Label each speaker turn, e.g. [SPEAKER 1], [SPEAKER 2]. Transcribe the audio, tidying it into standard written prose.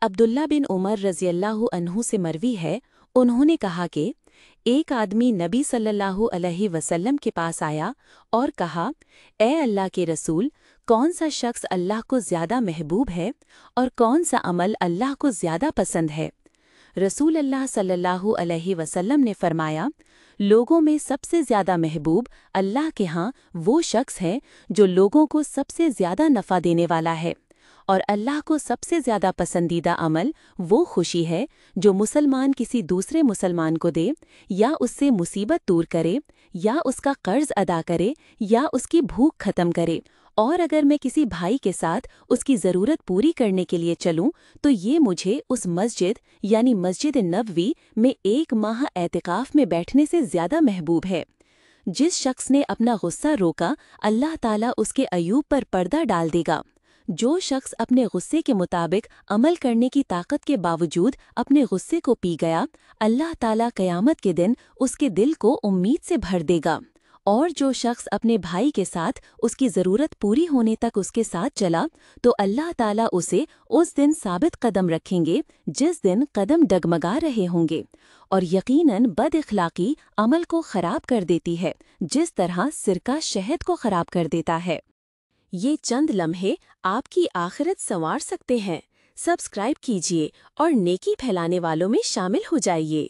[SPEAKER 1] عبداللہ بن عمر رضی اللہ عنہ سے مروی ہے، انہوں نے کہا کہ ایک آدمی نبی صلی اللہ علیہ وسلم کے پاس آیا اور کہا، اے اللہ کے رسول، کون سا شخص اللہ کو زیادہ محبوب ہے اور کون سا عمل اللہ کو زیادہ پسند ہے؟ رسول اللہ صلی اللہ علیہ وسلم نے فرمایا، لوگوں میں سب سے زیادہ محبوب اللہ کے ہاں وہ شخص ہے جو لوگوں کو سب سے زیادہ نفع دینے والا ہے، اور اللہ کو سب سے زیادہ پسندیدہ عمل وہ خوشی ہے جو مسلمان کسی دوسرے مسلمان کو دے، یا اس سے مصیبت دور کرے، یا اس کا قرض ادا کرے، یا اس کی بھوک ختم کرے۔ اور اگر میں کسی بھائی کے ساتھ اس کی ضرورت پوری کرنے کے لیے چلوں تو یہ مجھے اس مسجد یعنی مسجد نبوی میں 1 ماہ اعتکاف میں بیٹھنے سے زیادہ محبوب ہے۔ جس شخص نے اپنا غصہ روکا، اللہ تعالیٰ اس کے عیوب پر پردہ ڈال دے گا۔ جو شخص اپنے غصے کے مطابق عمل کرنے کی طاقت کے باوجود اپنے غصے کو پی گیا، اللہ تعالیٰ قیامت کے دن اس کے دل کو امید سے بھر دے گا۔ اور جو شخص اپنے بھائی کے ساتھ اس کی ضرورت پوری ہونے تک اس کے ساتھ چلا تو اللہ تعالیٰ اسے اس دن ثابت قدم رکھیں گے جس دن قدم ڈگمگا رہے ہوں گے۔ اور یقیناً بد اخلاقی عمل کو خراب کر دیتی ہے، جس طرح سرکہ شہد کو خراب کر دیتا ہے۔ یہ چند لمحے آپ کی آخرت سنوار سکتے ہیں۔ سبسکرائب کیجیے اور نیکی پھیلانے والوں میں شامل ہو جائیے۔